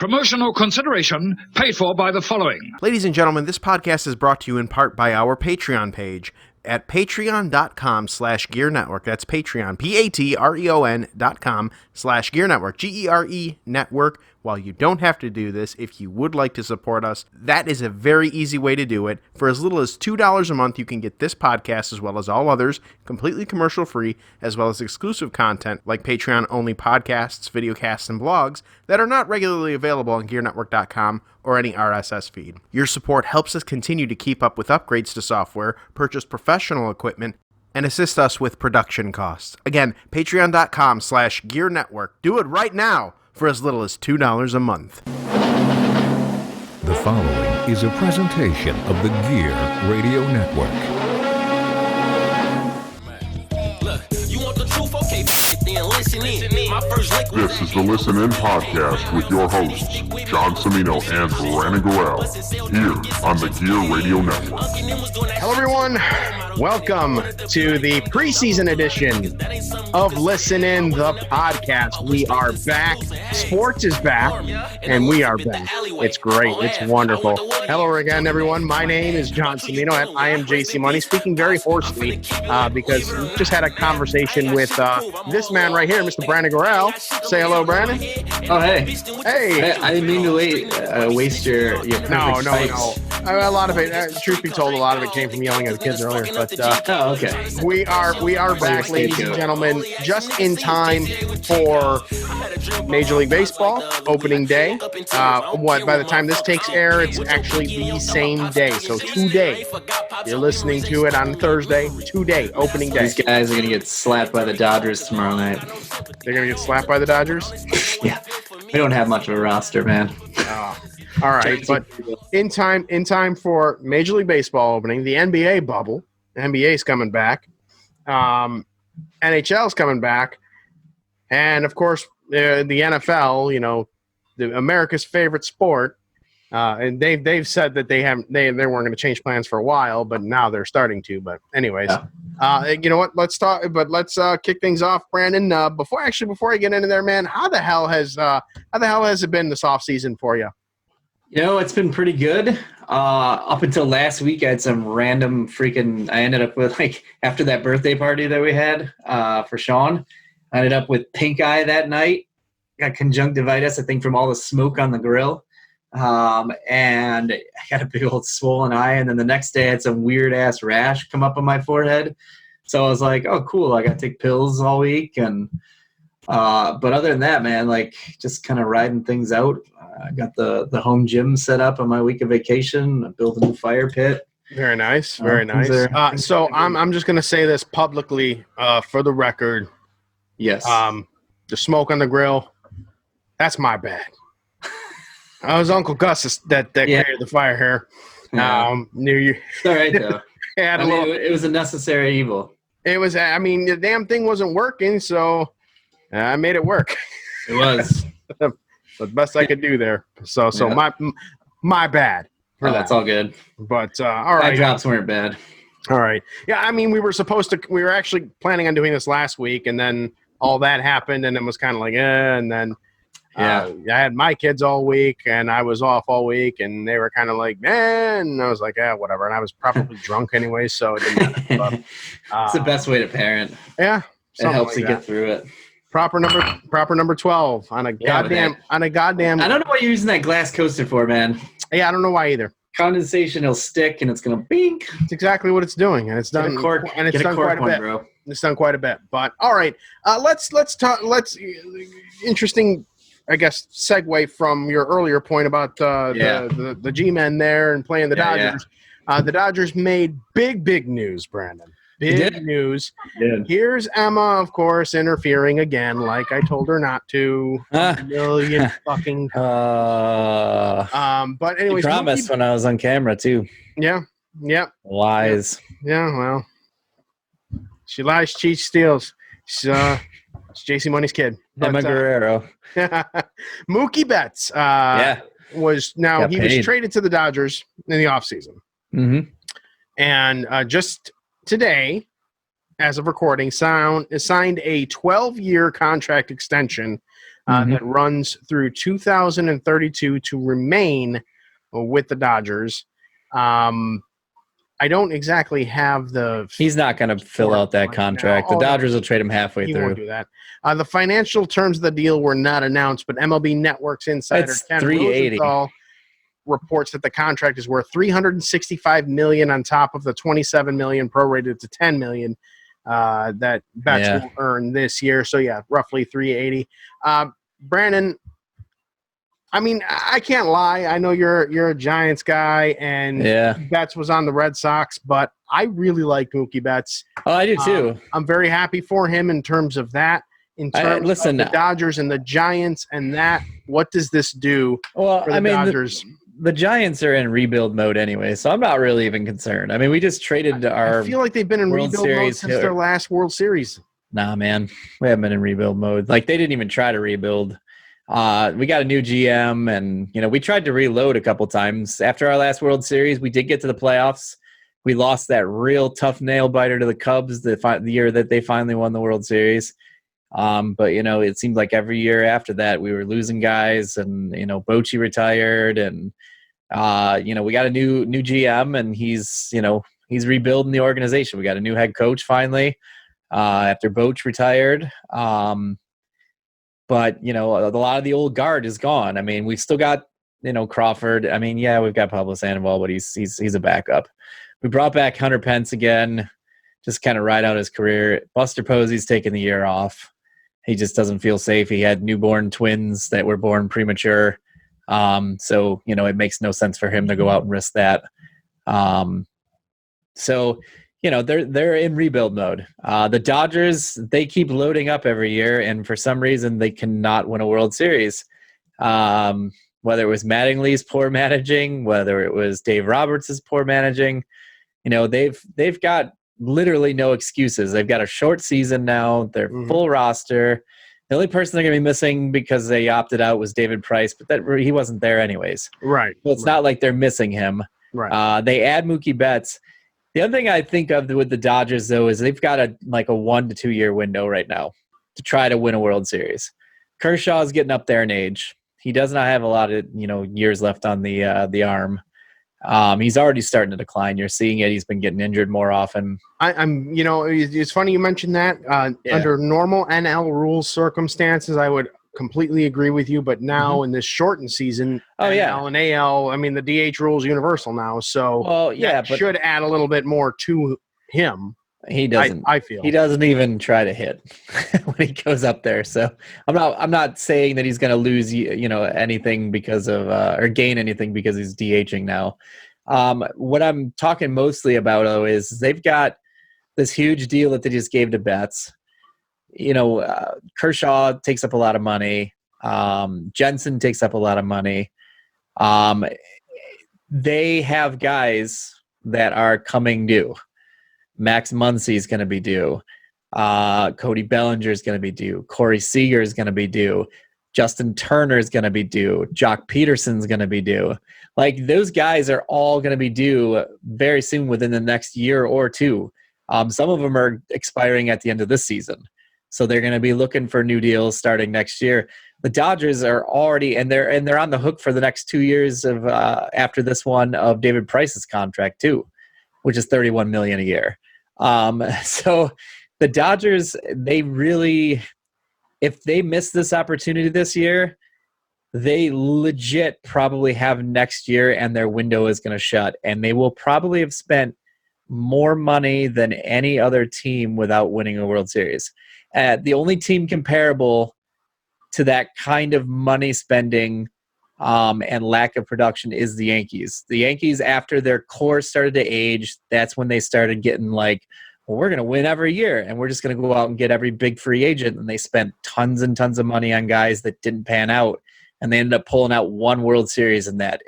Promotional consideration paid for by the following. Ladies and gentlemen, this podcast is brought to you in part by our Patreon page at patreon.com/Gear Network. That's Patreon, patreon.com/Gear Network, GERE Network. While you don't have to do this, if you would like to support us, that is a very easy way to do it. For as little as $2 a month, you can get this podcast as well as all others completely commercial free, as well as exclusive content like Patreon-only podcasts, videocasts, and blogs that are not regularly available on GearNetwork.com or any RSS feed. Your support helps us continue to keep up with upgrades to software, purchase professional equipment, and assist us with production costs. Again, patreon.com/Gear Network. Do it right now for as little as $2 a month. The following is a presentation of the Gear Radio Network. This is the Listen In Podcast with your hosts, John Cimino and Brandon Gorell, here on the Gear Radio Network. Hello, everyone. Welcome to the preseason edition of Listen In, the podcast. We are back. Sports is back, and we are back. It's great. It's wonderful. Hello again, everyone. My name is John Cimino, and I am JC Money, speaking very hoarsely because we just had a conversation with this man right here, Mr. Brandon Gorell. Say hello, Brandon. Oh, hey. Hey. I didn't mean to waste your No. spikes. A lot of it, truth be told, a lot of it came from yelling at the kids earlier. But okay. We are back, ladies and gentlemen, just in time for Major League Baseball opening day. By the time this takes air, it's actually the same day. So today, you're listening to it on Thursday. Today, opening day. These guys are gonna get slapped by the Dodgers tomorrow night. They're gonna get slapped by the Dodgers. Yeah, we don't have much of a roster, man. All right, but in time for Major League Baseball opening, the NBA bubble. The NBA is coming back. NHL is coming back, and of course the NFL. You know, America's favorite sport. And they've said that they weren't going to change plans for a while, but now they're starting to. But anyways, you know what? Let's kick things off, Brandon. Before I get into there, man, how the hell has it been this off season for you? You know, it's been pretty good. Up until last week, I had some random I ended up with, after that birthday party that we had for Sean, I ended up with pink eye that night. Got conjunctivitis, I think, from all the smoke on the grill. And I got a big old swollen eye. And then the next day I had some weird ass rash come up on my forehead. So I was like, oh, cool. I got to take pills all week. And, but other than that, man, just kind of riding things out. I got the home gym set up on my week of vacation. I built a new fire pit. Very nice. Very nice. So I'm just going to say this publicly, for the record. Yes. The smoke on the grill, that's my bad. I was Uncle Gus that created the fire here. Knew you. It's all right, though. It was a necessary evil. It was. I mean, the damn thing wasn't working, so I made it work. It was the best I could do there. So my bad for that. That's all good. But all right, my drops weren't bad. All right. Yeah, I mean, we were actually planning on doing this last week, and then all that happened, and it was kind of like, and then. I had my kids all week, and I was off all week, and they were kind of like, man, and I was like, yeah, whatever. And I was probably drunk anyway, so it didn't matter. But, it's the best way to parent. Yeah. It helps you get through it. Proper number 12 on a goddamn. I don't know what you're using that glass coaster for, man. Yeah, I don't know why either. Condensation will stick, and it's going to bink. It's exactly what it's doing, and it's done. It's done quite a bit. Bro. It's done quite a bit. But all right, let's talk. Interesting. I guess segue from your earlier point about the G-men there and playing the Dodgers. Yeah. The Dodgers made big news, Brandon. Big news. Here's Emma, of course, interfering again, like I told her not to. A million fucking. But anyways, you promised when I was on camera too. Yeah. Lies. Yeah. Well, she lies, cheats, steals. It's JC Money's kid. Emma Guerrero. Mookie Betts was traded to the Dodgers in the offseason. Mm-hmm. And just today, as of recording, signed a 12-year contract extension that runs through 2032 to remain with the Dodgers. I don't exactly have the. He's not going to fill out that contract. The Dodgers will trade him halfway he through. Won't do that. The financial terms of the deal were not announced, but MLB Network's insider It's Ken $380 Rosenthal reports that the contract is worth $365 million on top of the $27 million prorated to $10 million that Betts will earn this year. So yeah, roughly $380. Brandon, I mean, I can't lie. I know you're a Giants guy, and Betts was on the Red Sox, but I really like Mookie Betts. Oh, I do too. I'm very happy for him in terms of that. In terms of the Dodgers and the Giants and that, what does this do for the Dodgers? The Giants are in rebuild mode anyway, so I'm not really even concerned. I mean, we just traded our. I feel like they've been in rebuild mode since their last World Series. Nah, man, we haven't been in rebuild mode. Like, they didn't even try to rebuild. We got a new GM, and we tried to reload a couple times. After our last World Series, we did get to the playoffs. We lost that real tough nail biter to the Cubs the year that they finally won the World Series. But it seemed like every year after that we were losing guys, and Bochy retired, and we got a new GM, and he's rebuilding the organization. We got a new head coach finally after Boch retired. But, a lot of the old guard is gone. I mean, we've still got, Crawford. I mean, yeah, we've got Pablo Sandoval, but he's a backup. We brought back Hunter Pence again, just kind of ride out his career. Buster Posey's taking the year off. He just doesn't feel safe. He had newborn twins that were born premature. So, it makes no sense for him to go out and risk that. They're in rebuild mode. The Dodgers, they keep loading up every year, and for some reason they cannot win a World Series. Whether it was Mattingly's poor managing, whether it was Dave Roberts' poor managing, they've got literally no excuses. They've got a short season now. They're full roster. The only person they're going to be missing because they opted out was David Price, but he wasn't there anyways. Right. So it's not like they're missing him. Right. They add Mookie Betts. The other thing I think of with the Dodgers, though, is they've got a 1 to 2 year window right now to try to win a World Series. Kershaw's getting up there in age. He does not have a lot of years left on the arm. He's already starting to decline. You're seeing it. He's been getting injured more often. It's funny you mentioned that. Under normal NL rules circumstances, I would completely agree with you. But now in this shortened season, NL and AL, I mean, the DH rule is universal now. So but should add a little bit more to him. He doesn't. I feel he doesn't even try to hit when he goes up there. So I'm not saying that he's going to lose anything because of or gain anything because he's DHing now. What I'm talking mostly about though is they've got this huge deal that they just gave to Betts. Kershaw takes up a lot of money. Jensen takes up a lot of money. They have guys that are coming due. Max Muncy is going to be due. Cody Bellinger is going to be due. Corey Seager is going to be due. Justin Turner is going to be due. Jock Peterson's going to be due. Like, those guys are all going to be due very soon within the next year or two. Some of them are expiring at the end of this season. So they're going to be looking for new deals starting next year. The Dodgers are already, and they're on the hook for the next 2 years of after this one of David Price's contract too, which is $31 million a year. So the Dodgers, they really, if they miss this opportunity this year, they legit probably have next year and their window is going to shut, and they will probably have spent more money than any other team without winning a World Series. The only team comparable to that kind of money spending and lack of production is the Yankees. The Yankees, after their core started to age, that's when they started getting like, well, we're going to win every year, and we're just going to go out and get every big free agent. And they spent tons and tons of money on guys that didn't pan out, and they ended up pulling out one World Series in that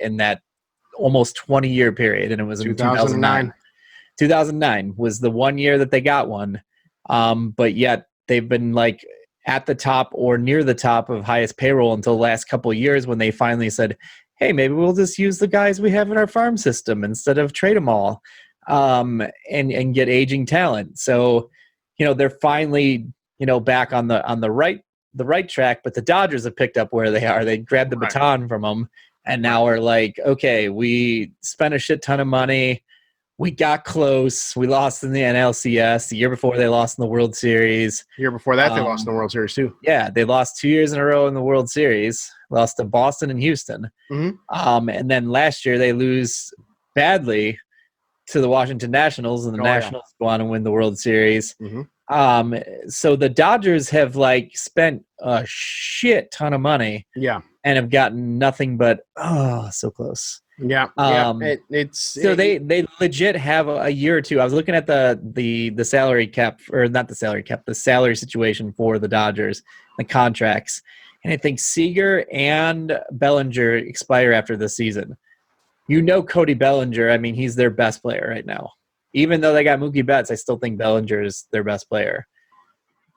almost 20-year period, and it was in 2009. 2009 was the 1 year that they got one, but yet they've been like at the top or near the top of highest payroll until the last couple of years when they finally said, hey, maybe we'll just use the guys we have in our farm system instead of trade them all and get aging talent. So, they're finally, back on the right the right track, but the Dodgers have picked up where they are. They grabbed the baton from them, and now we're like, okay, we spent a shit ton of money. We got close. We lost in the NLCS. The year before, they lost in the World Series. The year before that, they lost in the World Series too. Yeah, they lost 2 years in a row in the World Series. Lost to Boston and Houston. And then last year, they lose badly to the Washington Nationals, and the Nationals go on and win the World Series. So the Dodgers have like spent a shit ton of money, and have gotten nothing but so close. So they legit have a year or two. I was looking at the salary cap, or not the salary cap, the salary situation for the Dodgers, the contracts, and I think Seager and Bellinger expire after this season. Cody Bellinger, I mean, he's their best player right now. Even though they got Mookie Betts, I still think Bellinger is their best player.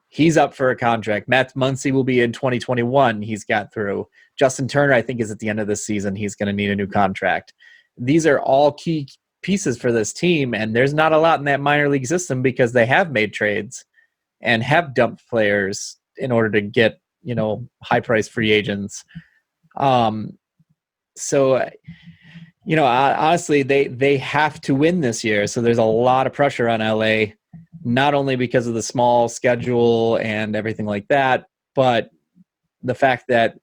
He's up for a contract. Matt Muncy will be in 2021. He's got through. Justin Turner, I think, is at the end of this season. He's going to need a new contract. These are all key pieces for this team, and there's not a lot in that minor league system because they have made trades and have dumped players in order to get, high-priced free agents. Honestly, they have to win this year. So there's a lot of pressure on LA, not only because of the small schedule and everything like that, but the fact that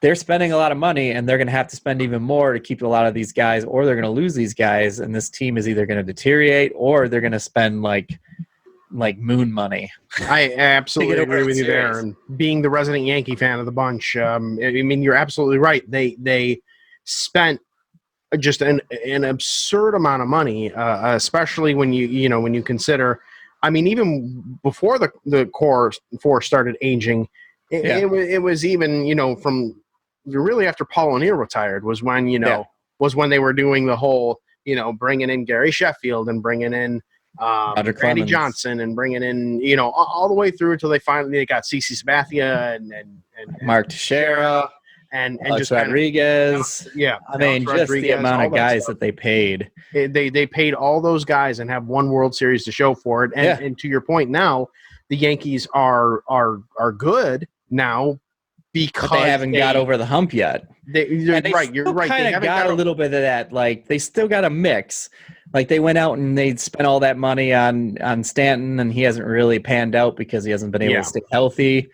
they're spending a lot of money, and they're going to have to spend even more to keep a lot of these guys, or they're going to lose these guys. And this team is either going to deteriorate, or they're going to spend like moon money. I absolutely agree with you there. And being the resident Yankee fan of the bunch, I mean, you're absolutely right. They spent just an absurd amount of money, especially when you consider, I mean, even before the core four started aging, it was even, from really after Paul O'Neill retired was when, was when they were doing the whole, bringing in Gary Sheffield and bringing in Randy Johnson and bringing in, all the way through until they got CeCe Sabathia and Mark Teixeira and just Rodriguez. I mean, just Rodriguez, the amount of guys that they paid. They paid all those guys and have one World Series to show for it. And to your point, now the Yankees are good now because they haven't got over the hump yet. You're right. They kind of got a little bit of that. Like, they still got a mix. Like, they went out and they spent all that money on Stanton, and he hasn't really panned out because he hasn't been able to stay healthy.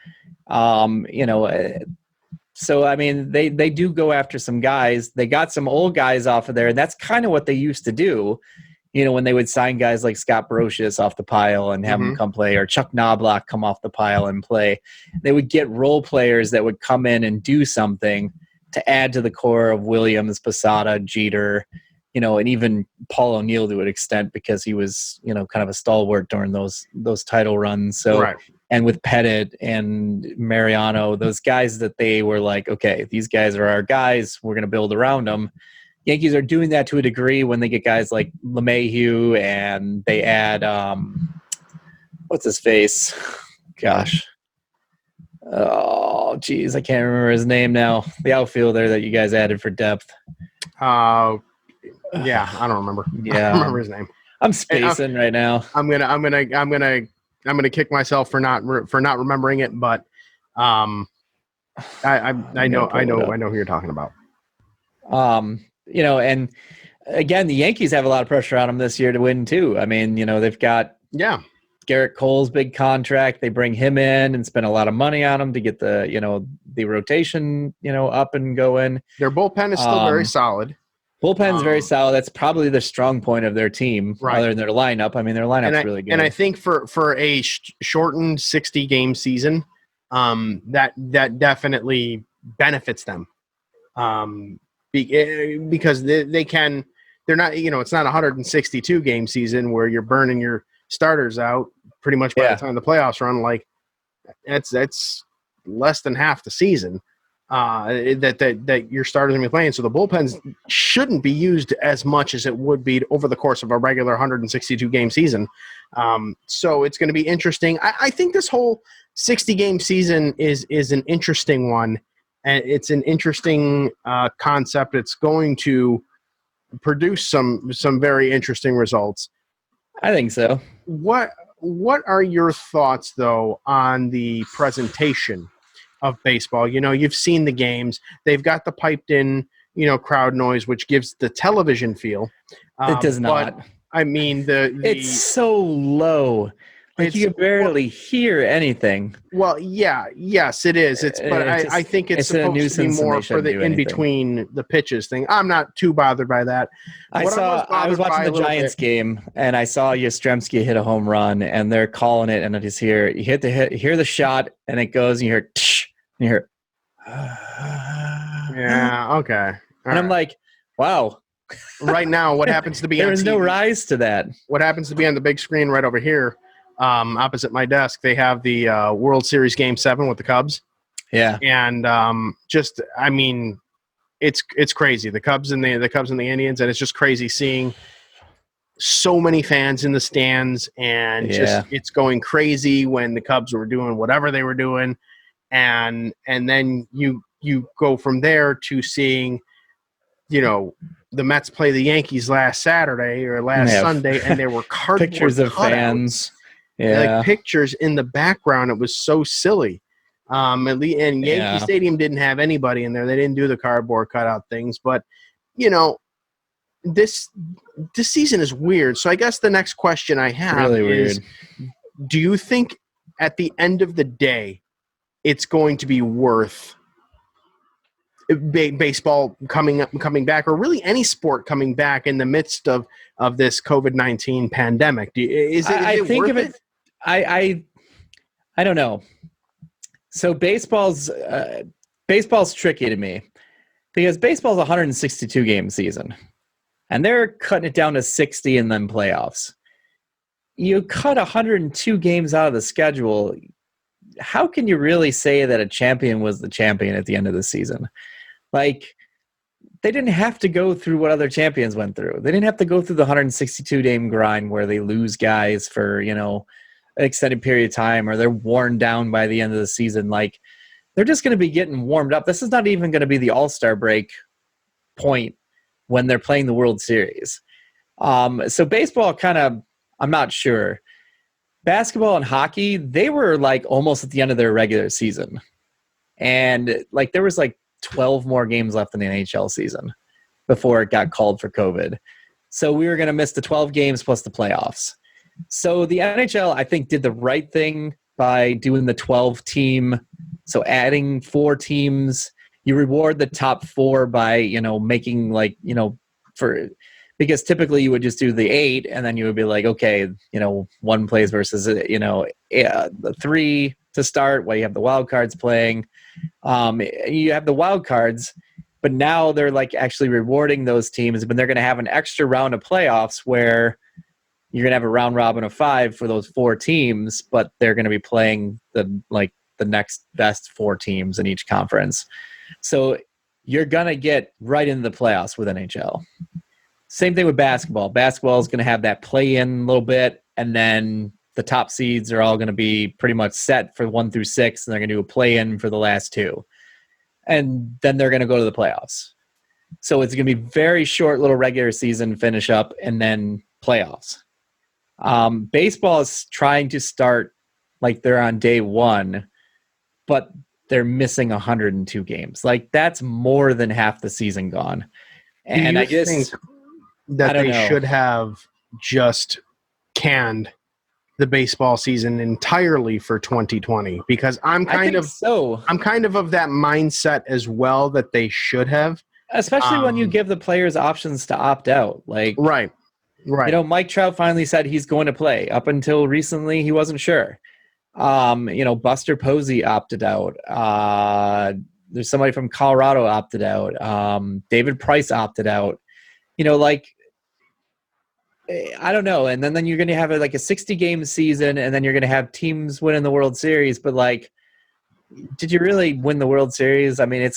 So, I mean, they do go after some guys. They got some old guys off of there, and that's kind of what they used to do, when they would sign guys like Scott Brocious off the pile and have them come play, or Chuck Knobloch come off the pile and play. They would get role players that would come in and do something to add to the core of Williams, Posada, Jeter, and even Paul O'Neill to an extent, because he was, kind of a stalwart during those title runs. So, and with Pettit and Mariano, those guys that they were like, okay, these guys are our guys, we're going to build around them. Yankees are doing that to a degree when they get guys like LeMahieu, and they add, what's his face? Gosh. Oh, geez, I can't remember his name now. The outfielder that you guys added for depth. I don't remember. I don't remember his name. I'm spacing right now. I'm gonna kick myself for not remembering it, but I know who you're talking about. And again, the Yankees have a lot of pressure on them this year to win too. I mean, they've got Garrett Cole's big contract. They bring him in and spend a lot of money on him to get the rotation up and going. Their bullpen is still very solid. Bullpen's very solid. That's probably the strong point of their team, other than their lineup. I mean, their lineup's really good. And I think for a shortened 60-game season, that definitely benefits them, because they can. They're not. It's not a 162-game season where you're burning your starters out pretty much by the time the playoffs run. Like, that's less than half the season. That your starters will be playing. So the bullpens shouldn't be used as much as it would be over the course of a regular 162-game season. So it's going to be interesting. I think this whole 60-game season is an interesting one, and it's an interesting concept. It's going to produce some very interesting results. I think so. What what are your thoughts, though, on the presentation of baseball? You know, you've seen the games. They've got the piped-in, crowd noise, which gives the television feel. It does But, not. I mean, It's so low. Like you can barely hear anything. Well, yes, it is. But I think it's a supposed to be nuisance and more they for shouldn't the do in anything. between the pitches thing. I'm not too bothered by that. I was watching the Giants game and I saw Yastrzemski hit a home run and they're calling it and I just hear you hear the shot and it goes and you hear tsh, and you hear Yeah, okay. And I'm like, wow. Right now, what happens to be there on is TV, no rise to that. What happens to be on the big screen right over here, opposite my desk, they have the World Series Game 7 with the Cubs. Yeah. And it's crazy. The Cubs and the Indians, and it's just crazy seeing so many fans in the stands, and just it's going crazy when the Cubs were doing whatever they were doing, and then you go from there to seeing, the Mets play the Yankees last Saturday or last Sunday, and there were cardboard pictures of cutouts, fans. Yeah, like pictures in the background. It was so silly. And Yankee Stadium didn't have anybody in there. They didn't do the cardboard cutout things. But, this season is weird. So I guess the next question I have is, do you think at the end of the day, it's going to be worth baseball coming back, or really any sport coming back in the midst of this COVID-19 pandemic? I don't know. So baseball's tricky to me because baseball's a 162 game season and they're cutting it down to 60 and then playoffs. You cut 102 games out of the schedule. How can you really say that a champion was the champion at the end of the season? Like, they didn't have to go through what other champions went through. They didn't have to go through the 162-game grind where they lose guys for, an extended period of time, or they're worn down by the end of the season. Like, they're just going to be getting warmed up. This is not even going to be the All-Star break point when they're playing the World Series. So baseball I'm not sure. Basketball and hockey, they were like almost at the end of their regular season. And like there was like 12 more games left in the NHL season before it got called for COVID. So we were going to miss the 12 games plus the playoffs. So the NHL, I think, did the right thing by doing the 12-team. So adding 4 teams, you reward the top 4 by, making because typically you would just do the 8 and then you would be like, okay, 1 plays versus, the 3 to start while you have the wild cards playing. You have the wild cards, but now they're like actually rewarding those teams, but they're going to have an extra round of playoffs where you're going to have a round robin of 5 for those 4 teams, but they're going to be playing the next best 4 teams in each conference. So you're going to get right into the playoffs with NHL. Same thing with basketball. Basketball is going to have that play-in a little bit, and then the top seeds are all going to be pretty much set for 1 through 6, and they're going to do a play-in for the last 2. And then they're going to go to the playoffs. So it's going to be very short little regular season finish up and then playoffs. Baseball is trying to start like they're on day 1, but they're missing 102 games. Like that's more than half the season gone. And I just think that they should have just canned the baseball season entirely for 2020, because I'm kind of that mindset as well, that they should have, especially when you give the players options to opt out. Like right. Mike Trout finally said he's going to play. Up until recently, he wasn't sure. Buster Posey opted out. There's somebody from Colorado opted out. David Price opted out. I don't know. And then you're going to have a 60-game season, and then you're going to have teams winning the World Series. But did you really win the World Series? I mean,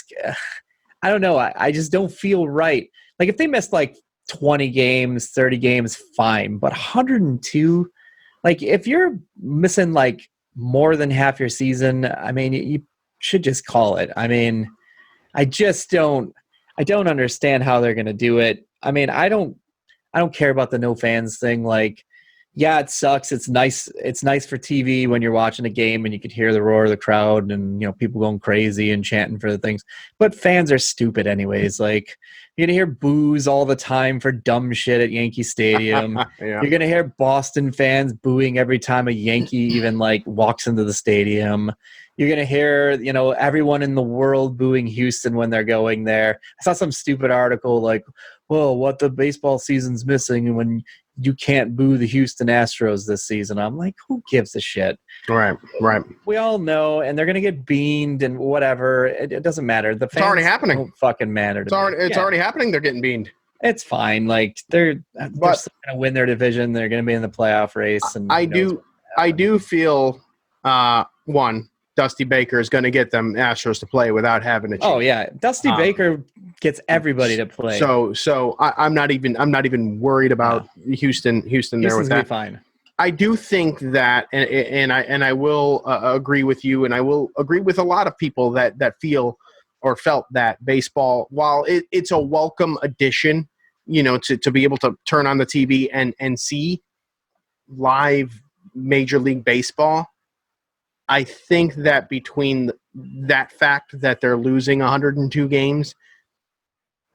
I don't know. I just don't feel right. Like if they missed 20 games, 30 games, fine. But 102, if you're missing more than half your season, I mean, you should just call it. I mean, I don't understand how they're going to do it. I mean, I don't care about the no fans thing. Yeah, it sucks. It's nice. It's nice for TV when you're watching a game and you could hear the roar of the crowd and people going crazy and chanting for the things. But fans are stupid anyways. Like you're gonna hear boos all the time for dumb shit at Yankee Stadium. Yeah. You're gonna hear Boston fans booing every time a Yankee even like walks into the stadium. You're gonna hear everyone in the world booing Houston when they're going there. I saw some stupid article like, "Well, what the baseball season's missing when you can't boo the Houston Astros this season." I'm like, who gives a shit? Right. We all know, and they're gonna get beaned and whatever. It doesn't matter. The fans already happening. Don't fucking matter. It's already happening. They're getting beaned. It's fine. Like they're still gonna win their division. They're gonna be in the playoff race. And I do feel one. Dusty Baker is going to get them Astros to play without having to. Oh yeah, Dusty Baker gets everybody to play. So I'm not even worried about Houston there with that. Be fine. I do think that, and I will agree with you, and I will agree with a lot of people that feel or felt that baseball, while it's a welcome addition, to be able to turn on the TV and see live Major League Baseball. I think that between that fact that they're losing 102 games,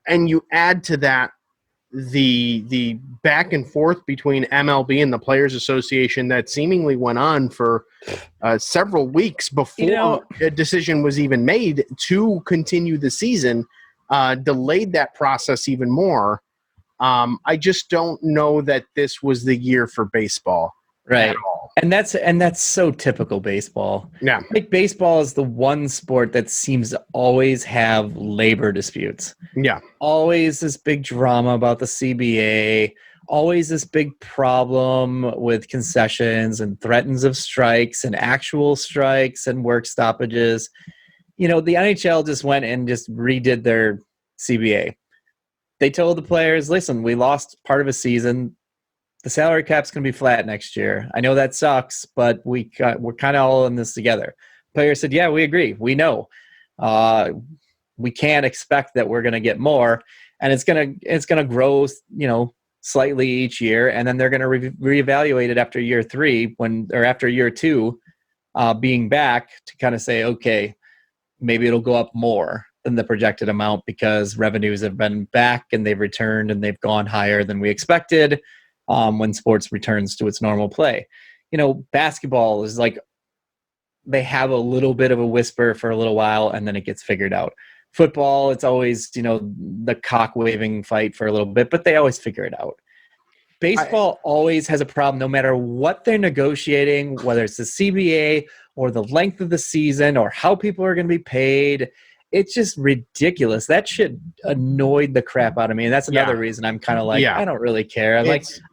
and you add to that the back and forth between MLB and the Players Association that seemingly went on for several weeks before a decision was even made to continue the season, delayed that process even more. I just don't know that this was the year for baseball. Right. And that's so typical baseball. Yeah. Like baseball is the one sport that seems to always have labor disputes. Yeah. Always this big drama about the CBA, always this big problem with concessions and threats of strikes and actual strikes and work stoppages. The NHL just went and just redid their CBA. They told the players, listen, we lost part of a season. The salary cap's going to be flat next year. I know that sucks, but we're kind of all in this together. Players said, yeah, we agree. We know. We can't expect that we're going to get more, and it's going to grow, slightly each year, and then they're going to reevaluate it after year 3 or after year 2 being back to kind of say, okay, maybe it'll go up more than the projected amount because revenues have been back and they've returned and they've gone higher than we expected. When sports returns to its normal play. Basketball is like they have a little bit of a whisper for a little while and then it gets figured out. Football, it's always, the cock waving fight for a little bit, but they always figure it out. Baseball always has a problem no matter what they're negotiating, whether it's the CBA or the length of the season or how people are going to be paid. It's just ridiculous. That shit annoyed the crap out of me. And that's another reason I'm kind of like, I don't really care.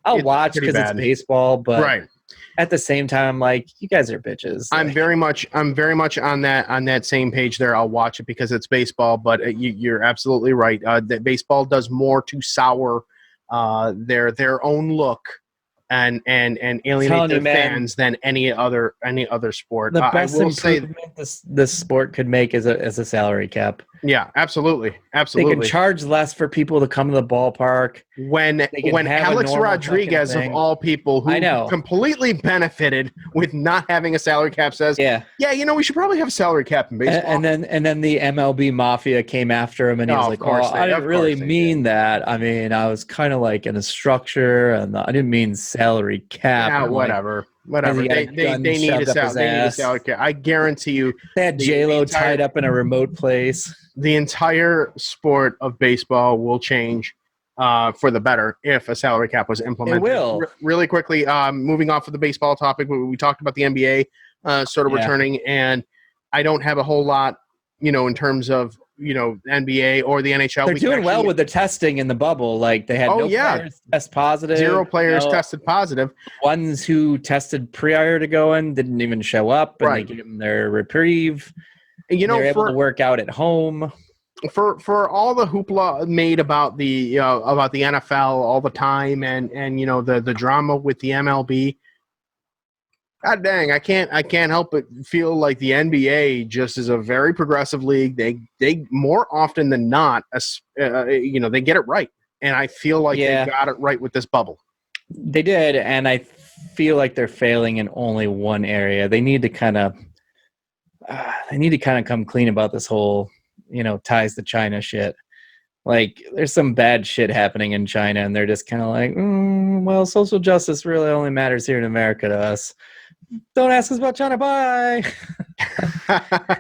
I'll watch because it's baseball, but at the same time, I'm like, you guys are bitches. I'm very much on that same page there. I'll watch it because it's baseball, but you're absolutely right. That baseball does more to sour their own look and alienate their fans than any other sport. The best improvement this sport could make is a salary cap. Yeah, absolutely. They can charge less for people to come to the ballpark. When Alex Rodriguez of all people who completely benefited with not having a salary cap says, we should probably have a salary cap in baseball. And then the MLB mafia came after him and he was like, I didn't really mean that. I mean, I was kind of like in a structure and I didn't mean salary cap. Yeah, whatever. They need a salary cap. I guarantee you. They had J-Lo tied up in a remote place. The entire sport of baseball will change for the better if a salary cap was implemented. It will. Really quickly, moving off of the baseball topic, we talked about the NBA returning, and I don't have a whole lot, in terms of NBA or the NHL. They're doing well with the testing in the bubble. Like they had players test positive. 0 players tested positive. Ones who tested prior to going didn't even show up, and they gave them their reprieve. They're able to work out at home. For all the hoopla made about the NFL all the time, and the drama with the MLB. God dang, I can't help but feel like the NBA just is a very progressive league. They more often than not, they get it right, and I feel like they got it right with this bubble. They did, and I feel like they're failing in only one area. They need to kind of come clean about this whole, ties to China shit. Like, there's some bad shit happening in China, and they're just kind of like, well, social justice really only matters here in America to us. Don't ask us about China. Bye.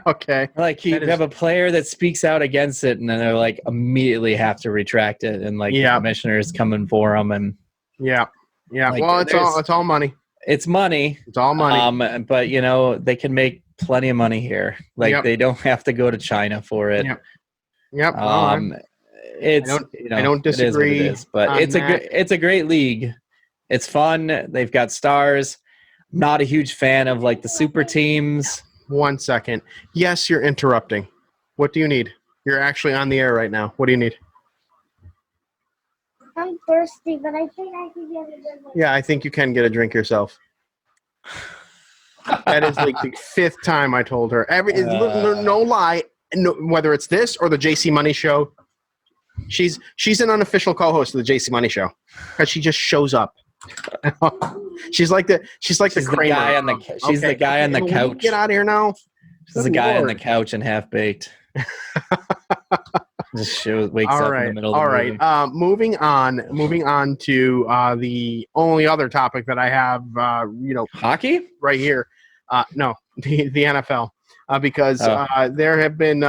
Okay. Like, you have a player that speaks out against it, and then they're like immediately have to retract it, and like the commissioner's coming for them, and yeah. like, Well, it's all money. It's money. It's all money. But they can make plenty of money here. Like, they don't have to go to China for it. Yep. I don't disagree. It is, but it's a great league. It's fun. They've got stars. Not a huge fan of like the super teams. 1 second. Yes, you're interrupting. What do you need? You're actually on the air right now. What do you need? I'm thirsty, but I think I can get a good one. Yeah, I think you can get a drink yourself. That is like the 5th time I told her. No lie. No, whether it's this or the JC Money Show, she's an unofficial co-host of the JC Money Show because she just shows up. she's like the Kramer. She's the guy on the couch. Get out of here now. She's the guy on the couch and Half Baked. Just wakes up in the middle of the movie. Moving on to the only other topic that I have, hockey right here. No, the NFL, because there have been.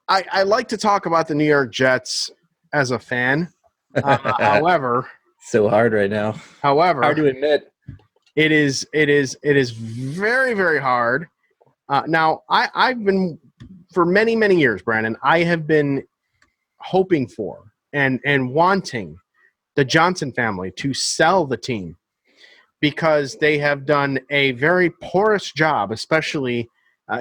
I like to talk about the New York Jets as a fan. However, so hard right now. However, hard to admit. It is very, very hard. Now, I've been, for many, many years, Brandon, I have been hoping for and wanting the Johnson family to sell the team because they have done a very porous job, especially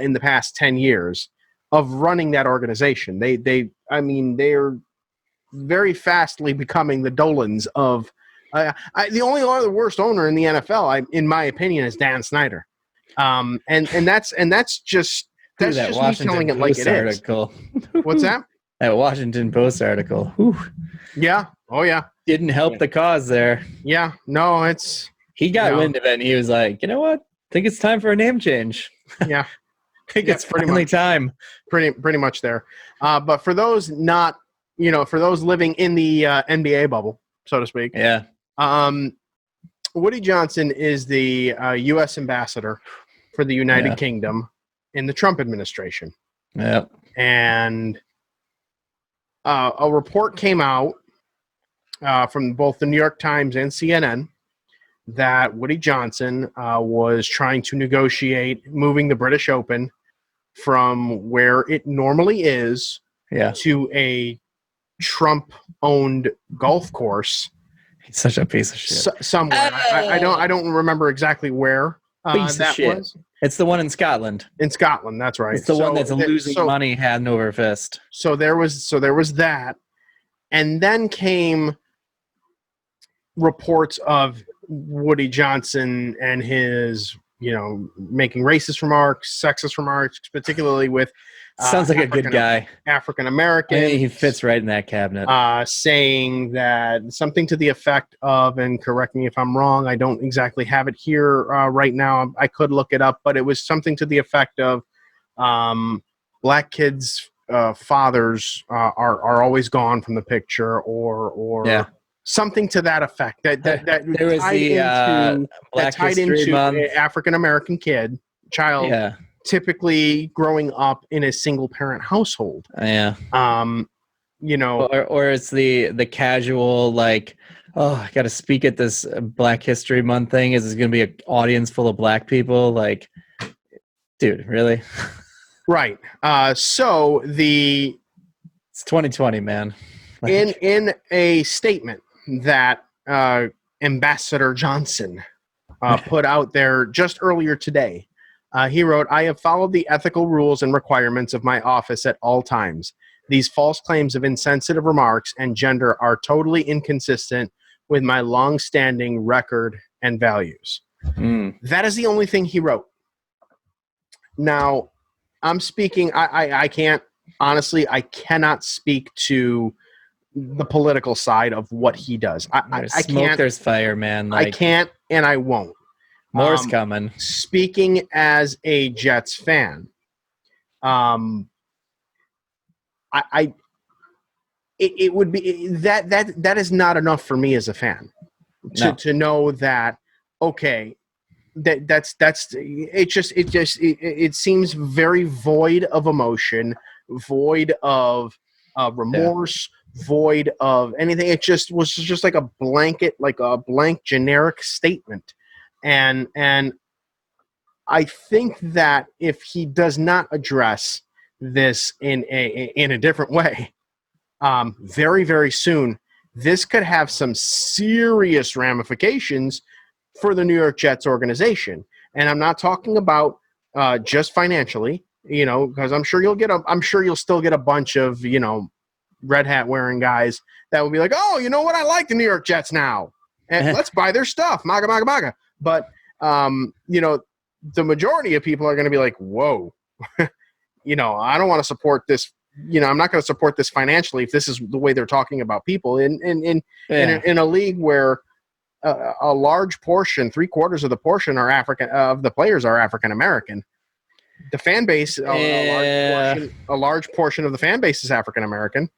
in the past 10 years, of running that organization. They're very fastly becoming the Dolans of the only other worst owner in the NFL, in my opinion, is Dan Snyder. And that's just me telling it like it article. Is. What's that? That Washington Post article. Whew. Yeah. Oh yeah. Didn't help the cause there. Yeah. No, he got wind of it and he was like, you know what? I think it's time for a name change. Yeah. I think it's finally time. Pretty much there. But for those not, for those living in the NBA bubble, so to speak. Yeah. Woody Johnson is the U.S. ambassador for the United Kingdom in the Trump administration. Yeah. And a report came out from both the New York Times and CNN that Woody Johnson was trying to negotiate moving the British Open from where it normally is to a Trump-owned golf course. He's such a piece of shit. Somewhere. I don't remember exactly where that was. It's the one in Scotland. In Scotland, that's right. It's the one that's losing money hand over fist. So there was that, and then came reports of Woody Johnson and his, making racist remarks, sexist remarks, particularly with sounds like a good guy. African American. He fits right in that cabinet. Saying that something to the effect of, and correct me if I'm wrong, I don't exactly have it here right now. I could look it up, but it was something to the effect of black kids' fathers are always gone from the picture, or something to that effect. That there was tied into African American child. Yeah. Typically growing up in a single parent household. Yeah. Or it's the casual, like, oh, I got to speak at this Black History Month thing. Is this going to be an audience full of black people? Like, dude, really? Right. It's 2020, man. Like, in a statement that Ambassador Johnson put out there just earlier today, he wrote, "I have followed the ethical rules and requirements of my office at all times. These false claims of insensitive remarks and gender are totally inconsistent with my long-standing record and values." That is the only thing he wrote. Now, I'm speaking, I can't, honestly, I cannot speak to the political side of what he does. I smoke, can't. there's fire, man. I can't, and I won't. More's coming. Speaking as a Jets fan, it would be that is not enough for me as a fan to know that, okay, it seems very void of emotion, void of remorse, void of anything. It just was just like a blank generic statement. And I think that if he does not address this in a different way, very, very soon, this could have some serious ramifications for the New York Jets organization. And I'm not talking about just financially, because I'm sure you'll still get a bunch of, red hat wearing guys that will be like, oh, you know what? I like the New York Jets now. And let's buy their stuff. Maga, maga, maga. But, the majority of people are going to be like, whoa, I don't want to support this. I'm not going to support this financially if this is the way they're talking about people in a league where a large portion, 3/4 of the portion of the players are African American. The fan base, a large portion of the fan base is African American.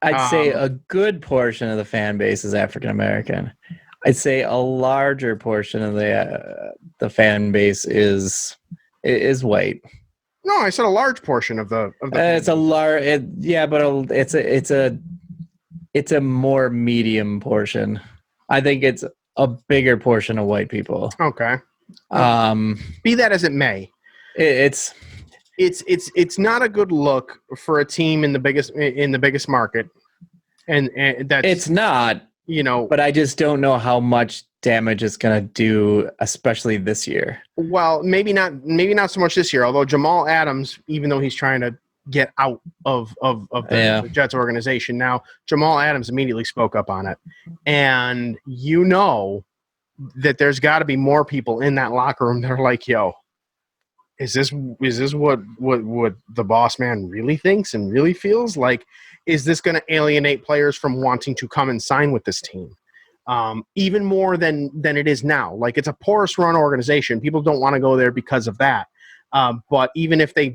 I'd say a good portion of the fan base is African American. I'd say a larger portion of the fan base is white. No, I said a large portion of the. It's a large, but it's a more medium portion. I think it's a bigger portion of white people. Okay. Be that as it may, it's not a good look for a team in the biggest market, and that's it's not. But I just don't know how much damage it's going to do, especially this year. Well, maybe not so much this year, although Jamal Adams, even though he's trying to get out of the Jets organization now, Jamal Adams immediately spoke up on it. And that there's got to be more people in that locker room that are like, yo, is this what the boss man really thinks and really feels? Like, is this going to alienate players from wanting to come and sign with this team? Even more than it is now. Like, it's a porous run organization. People don't want to go there because of that. But even if they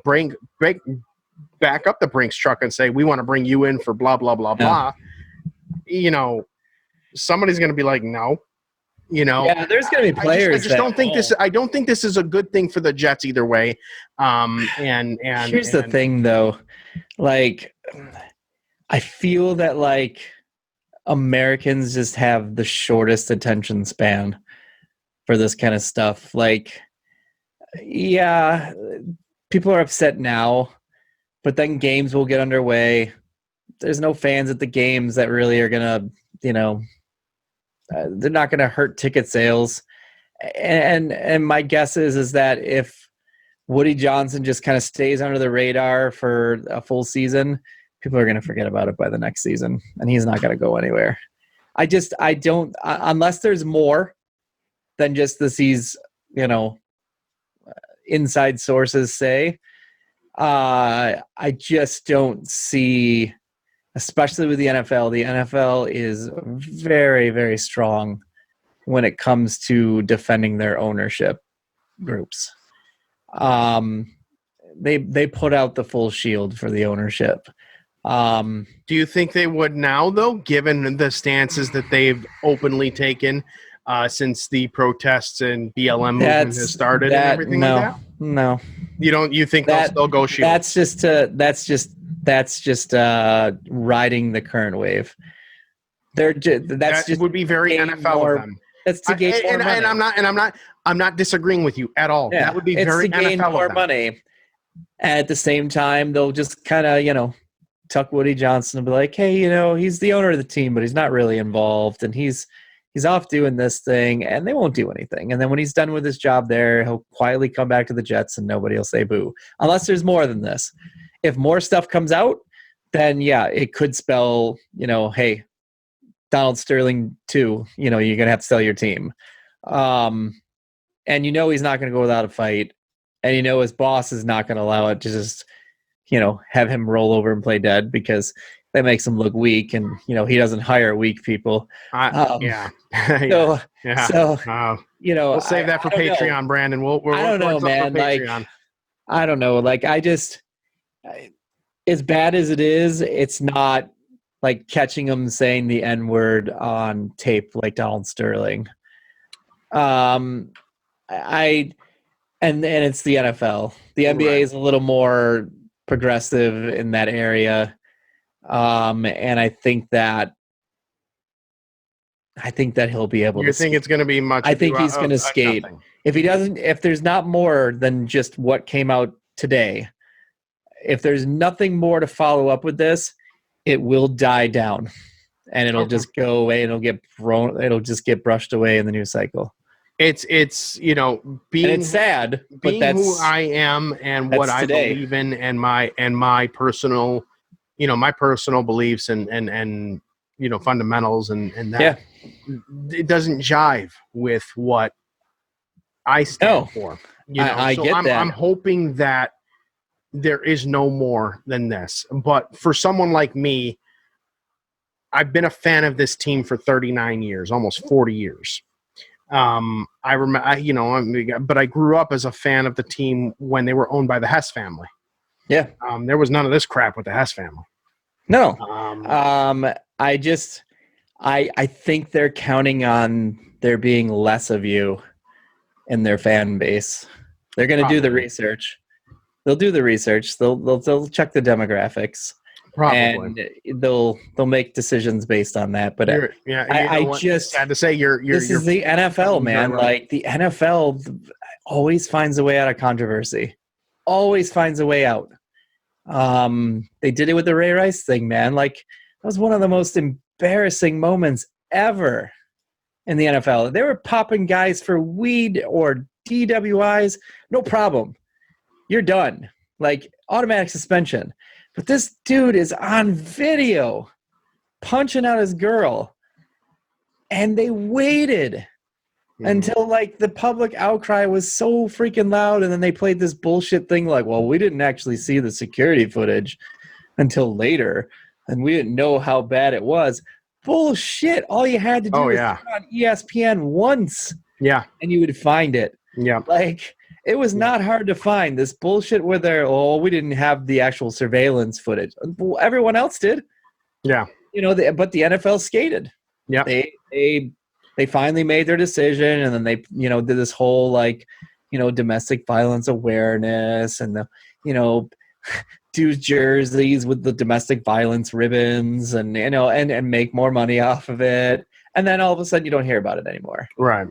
back up the Brinks truck and say, we want to bring you in for blah, blah, blah, blah, somebody's going to be like, no. Yeah, there's going to be players. I don't think this is a good thing for the Jets either way. And here's the thing, though. Like, I feel that Americans just have the shortest attention span for this kind of stuff. Like, yeah, people are upset now, but then games will get underway. There's no fans at the games that really are going to, they're not going to hurt ticket sales. And my guess is that if Woody Johnson just kind of stays under the radar for a full season, people are going to forget about it by the next season, and he's not going to go anywhere. I don't, unless there's more than just these, inside sources say, I just don't see, especially with the NFL. The NFL is very, very strong when it comes to defending their ownership groups. They put out the full shield for the ownership. Do you think they would now, though, given the stances that they've openly taken since the protests and BLM movement has started and everything like that? No. You think they'll still go shield? That's just riding the current wave. Would be very NFL of them. That's to gain more money. And I'm not disagreeing with you at all. Yeah, that would be very to gain NFL more of them. money. At the same time, they'll just kind of tuck Woody Johnson and be like, hey, he's the owner of the team, but he's not really involved, and he's off doing this thing, and they won't do anything. And then when he's done with his job there, he'll quietly come back to the Jets, and nobody will say boo, unless there's more than this. If more stuff comes out, then yeah, it could spell, hey, Donald Sterling too, you're going to have to sell your team. And he's not going to go without a fight. And his boss is not going to allow it to just, have him roll over and play dead, because that makes him look weak, and he doesn't hire weak people. Yeah. So, Yeah. so We'll save that for I don't know. Patreon, Brandon. We'll I don't know, record something man. for Patreon. I don't know. As bad as it is, it's not like catching him saying the N-word on tape like Donald Sterling. And it's the NFL. The NBA Right. is a little more progressive in that area. And I think that he'll be able to. You think it's going to be much? I think he's going to skate. Nothing. If there's not more than just what came out today, if there's nothing more to follow up with this, it will die down, and it'll just go away. It'll just get brushed away in the news cycle. It's being, and it's sad, being but that's who I am and what I believe in, and my personal, my personal beliefs and fundamentals and that it doesn't jive with what I stand for. I get that. I'm hoping that there is no more than this. But for someone like me, I've been a fan of this team for 39 years, almost 40 years. I remember, but I grew up as a fan of the team when they were owned by the Hess family. Yeah. There was none of this crap with the Hess family. No. I think they're counting on there being less of you in their fan base. They're going to do the research. They'll do the research. They'll check the demographics. Probably. And they'll make decisions based on that. But I just had to say this is the NFL, man. Right. Like the NFL always finds a way out of controversy. Always finds a way out. They did it with the Ray Rice thing, man. Like that was one of the most embarrassing moments ever in the NFL. They were popping guys for weed or DWIs, no problem. You're done. Like automatic suspension. But this dude is on video punching out his girl. And they waited until like the public outcry was so freaking loud. And then they played this bullshit thing like, well, we didn't actually see the security footage until later. And we didn't know how bad it was. Bullshit. All you had to do was turn on ESPN once. Yeah. And you would find it. Yeah. Like it was not hard to find this bullshit where we didn't have the actual surveillance footage. Well, everyone else did. Yeah. But the NFL skated. Yeah. They finally made their decision, and then they, did this whole like, domestic violence awareness and do jerseys with the domestic violence ribbons and, and make more money off of it. And then all of a sudden you don't hear about it anymore. Right.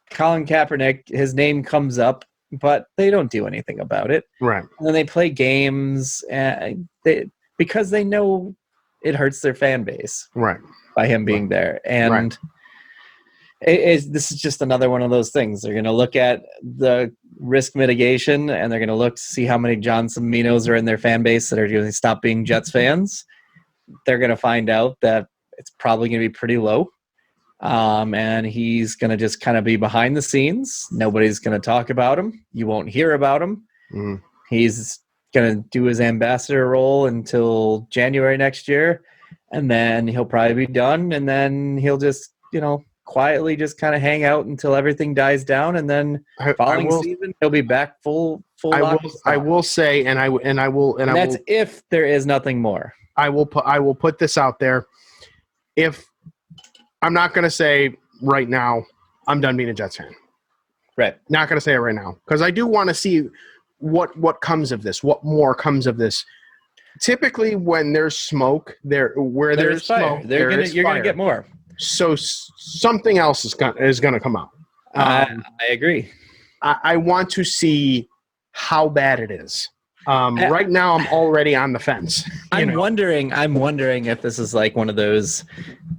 Colin Kaepernick, his name comes up, but they don't do anything about it. Right. And then they play games because they know it hurts their fan base. Right. By him being there. And this is just another one of those things. They're going to look at the risk mitigation, and they're going to look to see how many John Ciminos are in their fan base that are going to stop being Jets fans. They're going to find out that it's probably going to be pretty low. And he's going to just kind of be behind the scenes. Nobody's going to talk about him. You won't hear about him. Mm. He's going to do his ambassador role until January next year. And then he'll probably be done. And then he'll just, quietly just kind of hang out until everything dies down. And then following season, he'll be back full. I will say, and that's if there is nothing more. I will put this out there. If I'm not going to say right now, I'm done being a Jets fan. Right. Not going to say it right now because I do want to see what comes of this. What more comes of this? Typically, when there's smoke, there's fire. Smoke, you're going to get more. So something else is going to come out. I agree. I want to see how bad it is. Right now, I'm already on the fence. I'm wondering if this is like one of those,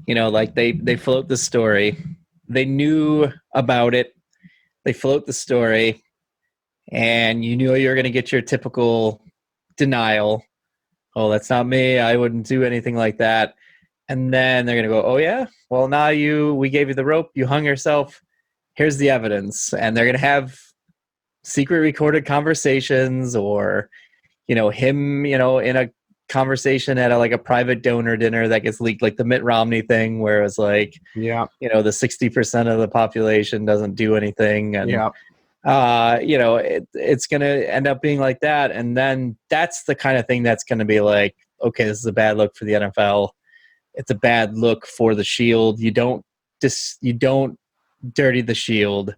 like they float the story. They knew about it. They float the story, and you knew you were going to get your typical denial. Oh, that's not me. I wouldn't do anything like that. And then they're going to go, oh, yeah? Well, now we gave you the rope. You hung yourself. Here's the evidence. And they're going to have secret recorded conversations or, him, in a conversation at a private donor dinner that gets leaked, like the Mitt Romney thing, where it's like, Yeah. the 60% of the population doesn't do anything, and Yeah. it's going to end up being like that, and then that's the kind of thing that's going to be like, okay, this is a bad look for the NFL. It's a bad look for the Shield. You don't dirty the Shield,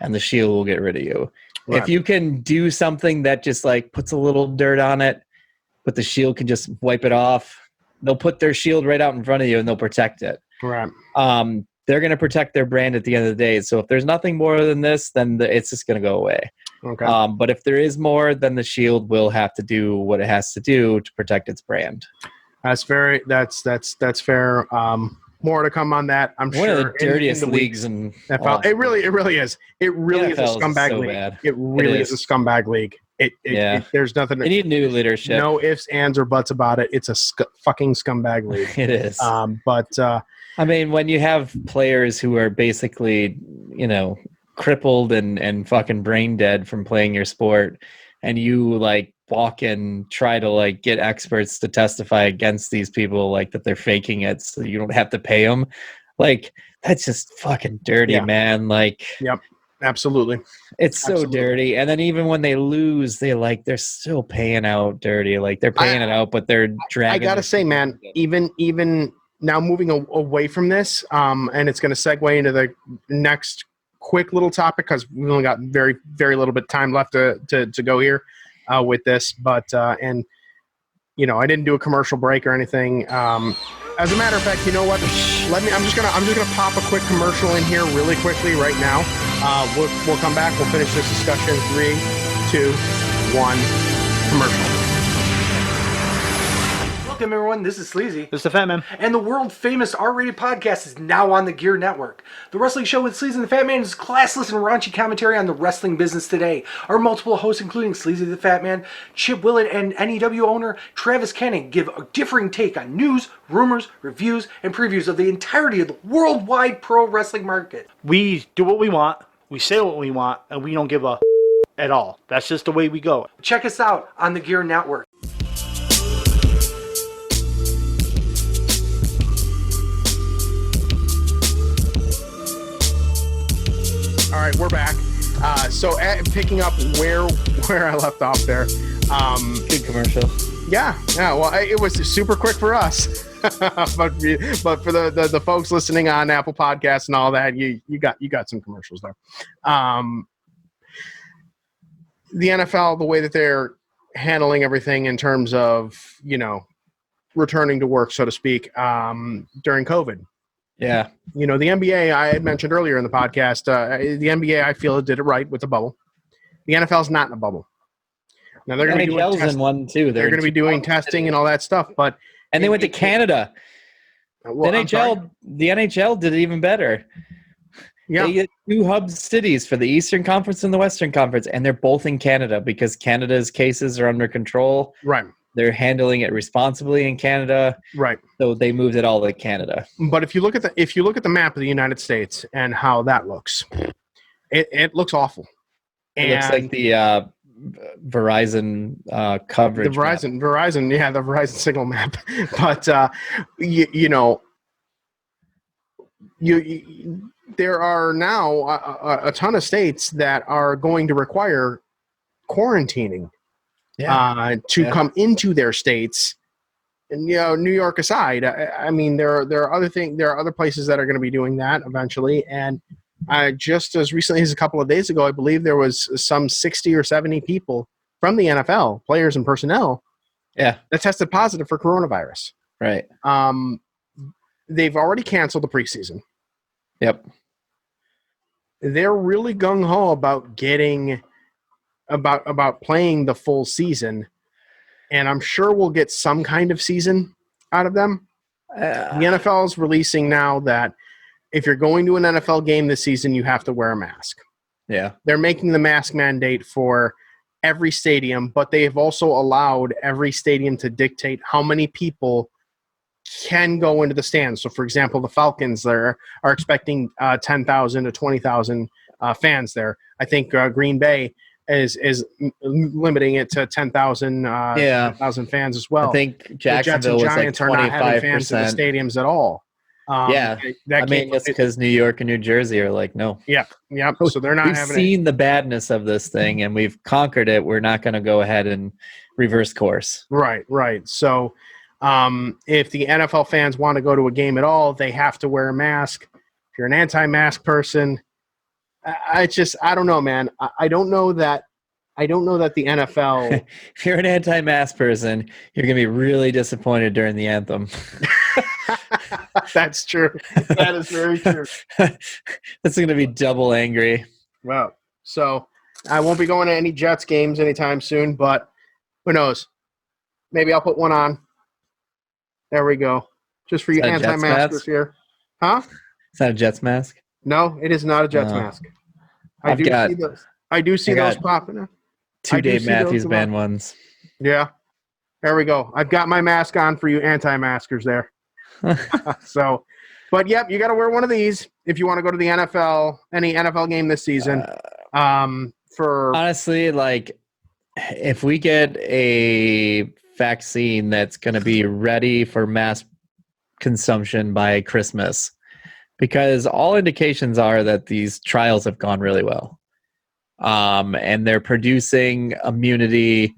and the Shield will get rid of you. Right. If you can do something that just like puts a little dirt on it, but the Shield can just wipe it off, they'll put their Shield right out in front of you and they'll protect it. Right. They're going to protect their brand at the end of the day. So if there's nothing more than this, then it's just going to go away. Okay. But if there is more, then the Shield will have to do what it has to do to protect its brand. That's fair. More to come on that. I'm One sure. of the dirtiest in the leagues in NFL. It really is. It really is a scumbag so league. bad. It really is a scumbag league. There's nothing. They need new leadership. No ifs, ands, or buts about it. It's a fucking scumbag league. It is. I mean, when you have players who are basically, crippled and fucking brain dead from playing your sport, and you like walk and try to like get experts to testify against these people, like that they're faking it so you don't have to pay them, like that's just fucking dirty, man. Like, yep, absolutely. It's so dirty. And then even when they lose, they're still paying out dirty. Like they're paying it out, but they're dragging. I gotta say, man, even now moving away from this, and it's going to segue into the next quick little topic because we've only got very, very little bit of time left to go here with this. But I didn't do a commercial break or anything. As a matter of fact, you know what? I'm just gonna pop a quick commercial in here really quickly right now. We'll come back. We'll finish this discussion. 3, 2, 1. Commercial. Welcome, everyone. This is Sleazy. This is the Fat Man. And the world-famous R-rated podcast is now on the Gear Network. The Wrestling Show with Sleazy and the Fat Man is classless and raunchy commentary on the wrestling business today. Our multiple hosts, including Sleazy the Fat Man, Chip Willett, and NEW owner Travis Canning, give a differing take on news, rumors, reviews, and previews of the entirety of the worldwide pro wrestling market. We do what we want, we say what we want, and we don't give a at all. That's just the way we go. Check us out on the Gear Network. All right, we're back. Picking up where I left off there. Good commercial. Yeah. Well, it was super quick for us, but for the folks listening on Apple Podcasts and all that, you got some commercials there. The NFL, the way that they're handling everything in terms of returning to work, so to speak, during COVID. Yeah. The NBA, I had mentioned earlier in the podcast, the NBA, I feel, did it right with the bubble. The NFL's not in a bubble. Now, they're going to be doing in one, too. They're going to be doing testing and all that stuff. And they went to Canada. Well, the NHL did it even better. Yeah. They get 2 hub cities for the Eastern Conference and the Western Conference, and they're both in Canada because Canada's cases are under control. Right. They're handling it responsibly in Canada. Right. So they moved it all to Canada. But if you look at the map of the United States and how that looks, it looks awful. It looks like the Verizon coverage. The Verizon signal map. But there are now a ton of states that are going to require quarantining. To come into their states, and New York aside, I mean there are other places that are going to be doing that eventually. And just as recently as a couple of days ago, I believe there was some 60 or 70 people from the NFL, players and personnel, that tested positive for coronavirus. Right. They've already canceled the preseason. Yep. They're really gung ho about about playing the full season, and I'm sure we'll get some kind of season out of them. The NFL is releasing now that if you're going to an NFL game this season, you have to wear a mask. Yeah. They're making the mask mandate for every stadium, but they have also allowed every stadium to dictate how many people can go into the stands. So, for example, the Falcons are expecting 10,000 to 20,000 fans there. I think Green Bay limiting it to 10,000 Yeah. 10,000 fans as well. I think The Jets and Jacksonville was like Giants are not having fans in the 25%. stadiums at all. Yeah. That I mean, it's because New York and New Jersey are like, no. Yep. So they're not We've having seen the badness of this thing and we've conquered it. We're not going to go ahead and reverse course. Right. So if the NFL fans want to go to a game at all, they have to wear a mask. If you're an anti-mask person, I don't know, man. I don't know that the NFL. If you're an anti-mask person, you're going to be really disappointed during the anthem. That's true. That is very true. That's going to be double angry. Well, so I won't be going to any Jets games anytime soon, but who knows? Maybe I'll put one on. There we go. Just for you anti-maskers here. Huh? Is that a Jets mask? No, it is not a Jets mask. I do see those popping up. 2 Dave Matthews Band ones. Yeah. There we go. I've got my mask on for you anti-maskers there. So, but yep, you got to wear one of these if you want to go to the NFL, any NFL game this season. For honestly, like if we get a vaccine that's going to be ready for mass consumption by Christmas, because all indications are that these trials have gone really well. And they're producing immunity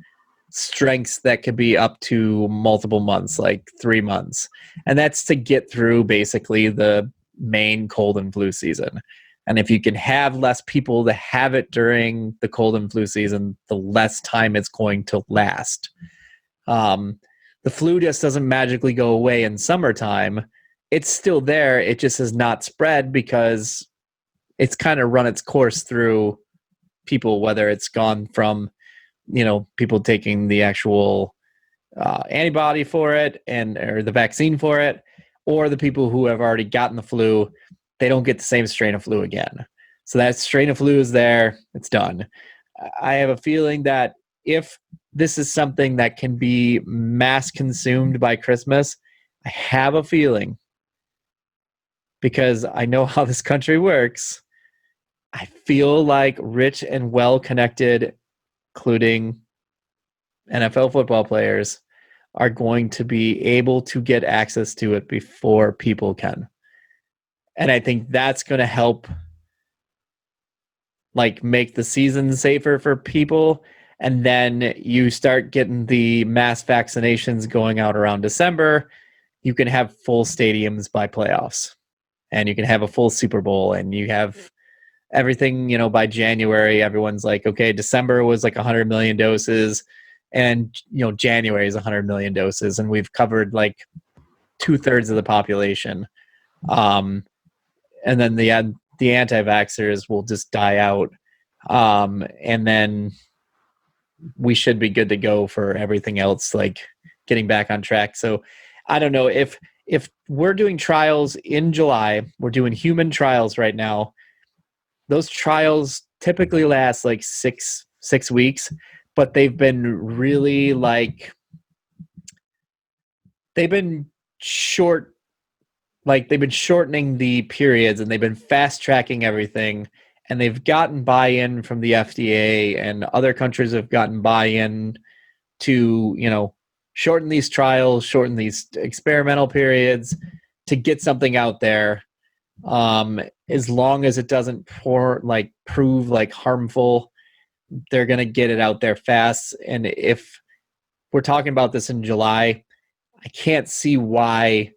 strengths that could be up to multiple months, like 3 months. And that's to get through basically the main cold and flu season. And if you can have less people to have it during the cold and flu season, the less time it's going to last. The flu just doesn't magically go away in summertime. It's still there. It just has not spread because it's kind of run its course through people, whether it's gone from, people taking the actual antibody for it or the vaccine for it, or the people who have already gotten the flu, they don't get the same strain of flu again. So that strain of flu is there. It's done. I have a feeling that if this is something that can be mass consumed by Christmas, I have a feeling, because I know how this country works, I feel like rich and well-connected, including NFL football players, are going to be able to get access to it before people can. And I think that's going to help make the season safer for people. And then you start getting the mass vaccinations going out around December. You can have full stadiums by playoffs, and you can have a full Super Bowl, and you have everything, by January, everyone's like, okay, December was like 100 million doses, and, January is 100 million doses, and we've covered 2/3 of the population. And then the anti-vaxxers will just die out. And then we should be good to go for everything else, getting back on track. So I don't know if we're doing trials in July, we're doing human trials right now. Those trials typically last 6 weeks, but they've been really they've been shortening the periods, and they've been fast tracking everything, and they've gotten buy-in from the FDA, and other countries have gotten buy-in to, shorten these trials, shorten these experimental periods to get something out there. As long as it doesn't prove harmful, they're going to get it out there fast. And if we're talking about this in July, I can't see why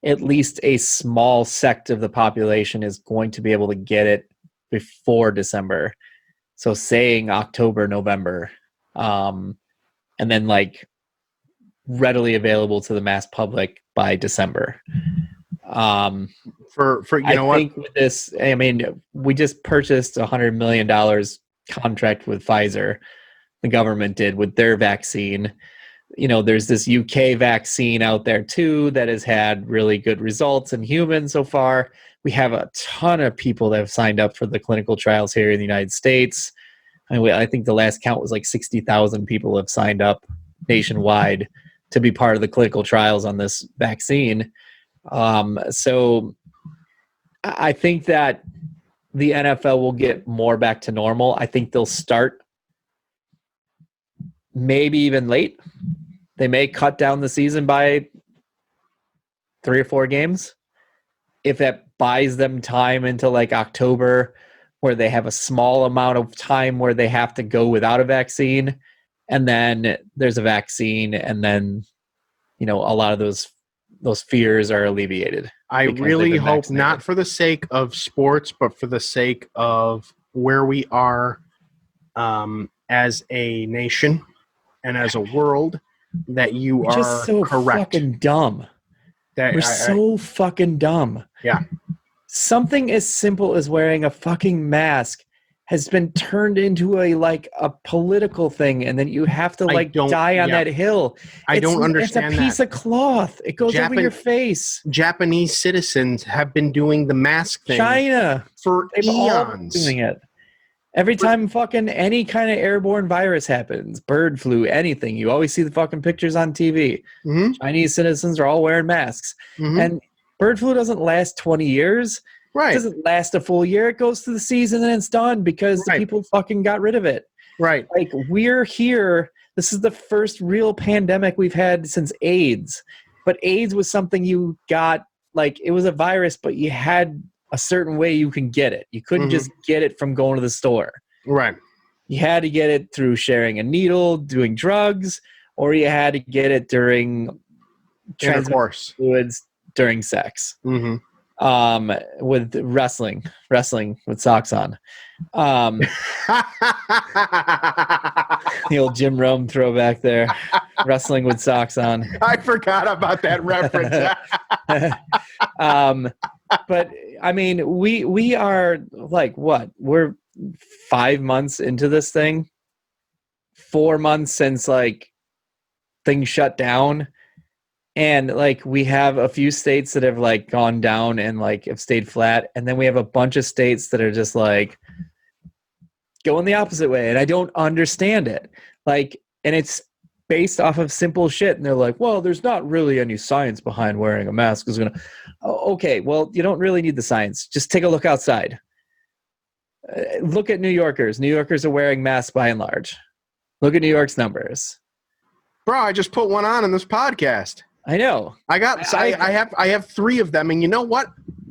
at least a small sect of the population is going to be able to get it before December. So saying October, November, and then readily available to the mass public by December. I think with this, we just purchased $100 million contract with Pfizer. The government did with their vaccine. There's this UK vaccine out there too that has had really good results in humans so far. We have a ton of people that have signed up for the clinical trials here in the United States. I think the last count was 60,000 people have signed up nationwide to be part of the clinical trials on this vaccine. So I think that the NFL will get more back to normal. I think they'll start maybe even late. They may cut down the season by 3 or 4 games. If that buys them time into like October, where they have a small amount of time where they have to go without a vaccine, and then there's a vaccine, and then, you know, a lot of those fears are alleviated. I because really they've been hope vaccinated. not for the sake of sports, but for the sake of where we are as a nation and as a world, that you We're are just so correct. fucking dumb. That We're so fucking dumb. Yeah. Something as simple as wearing a fucking mask has been turned into a political thing, and then you have to die on that hill. I don't understand It's a piece that. of cloth. It goes over your face. Japanese citizens have been doing the mask thing China for they've all been eons. doing it. Every time fucking any kind of airborne virus happens, bird flu, anything, you always see the fucking pictures on TV. Mm-hmm. Chinese citizens are all wearing masks. Mm-hmm. And bird flu doesn't last 20 years. Right. It doesn't last a full year. It goes through the season and it's done because the people fucking got rid of it. Right. Like, we're here. This is the first real pandemic we've had since AIDS. But AIDS was something you got, like, it was a virus, but you had a certain way you can get it. You couldn't just get it from going to the store. Right. You had to get it through sharing a needle, doing drugs, or you had to get it during intercourse fluids during sex. Mm-hmm. With wrestling with socks on. The old Jim Rome throwback there. Wrestling with socks on. I forgot about that reference. But I mean, we are like, what? We're 5 months into this thing. 4 months since like things shut down. And like, we have a few states that have like gone down and like have stayed flat. And then we have a bunch of states that are just like going the opposite way. And I don't understand it. Like, and it's based off of simple shit. And they're like, well, there's not really any science behind wearing a mask. Okay, well, you don't really need the science. Just take a look outside. Look at New Yorkers. New Yorkers are wearing masks by and large. Look at New York's numbers. Bro, I just put one on in this podcast. I know. I have 3 of them, and you know what?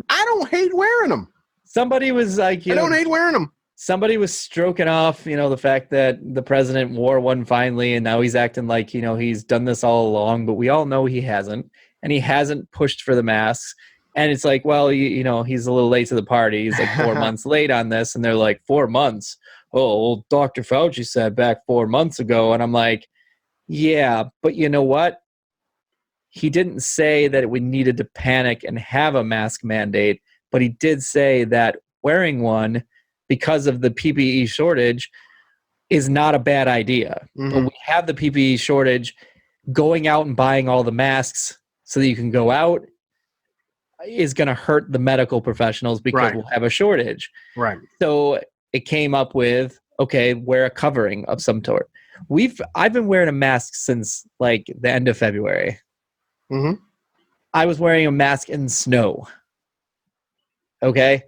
I don't hate wearing them. Somebody was like, I don't hate wearing them. Somebody was stroking off, the fact that the president wore one finally, and now he's acting like, he's done this all along, but we all know he hasn't, and he hasn't pushed for the masks. And it's like, well, he's a little late to the party. He's like 4 months late on this, and they're like, 4 months? Oh, well, Dr. Fauci said back 4 months ago, and I'm like, yeah, but you know what? He didn't say that we needed to panic and have a mask mandate, but he did say that wearing one because of the PPE shortage is not a bad idea. Mm-hmm. But we have the PPE shortage. Going out and buying all the masks so that you can go out is going to hurt the medical professionals because we'll have a shortage. Right. So it came up with, okay, wear a covering of some sort. I've been wearing a mask since like the end of February. Mm-hmm. I was wearing a mask in snow. Okay.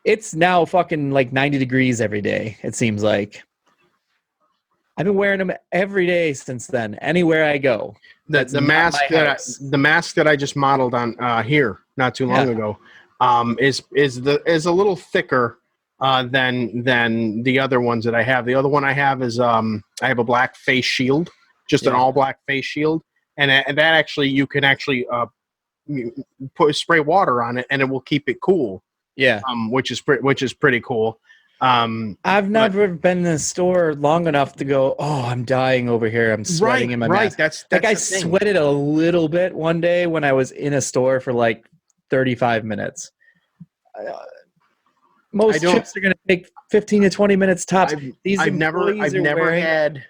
It's now fucking like 90 degrees every day, it seems like. I've been wearing them every day since then, anywhere I go. The mask that I just modeled on here not too long ago is a little thicker than the other ones that I have. The other one I have is I have a black face shield, just an all black face shield, and that actually you can actually spray water on it and it will keep it cool. Yeah, which is pretty cool. I've never been in the store long enough to go, oh, I'm dying over here. I'm sweating in my mask. That's like I sweated a little bit one day when I was in a store for like 35 minutes. Most trips are going to take 15 to 20 minutes tops. I've never had,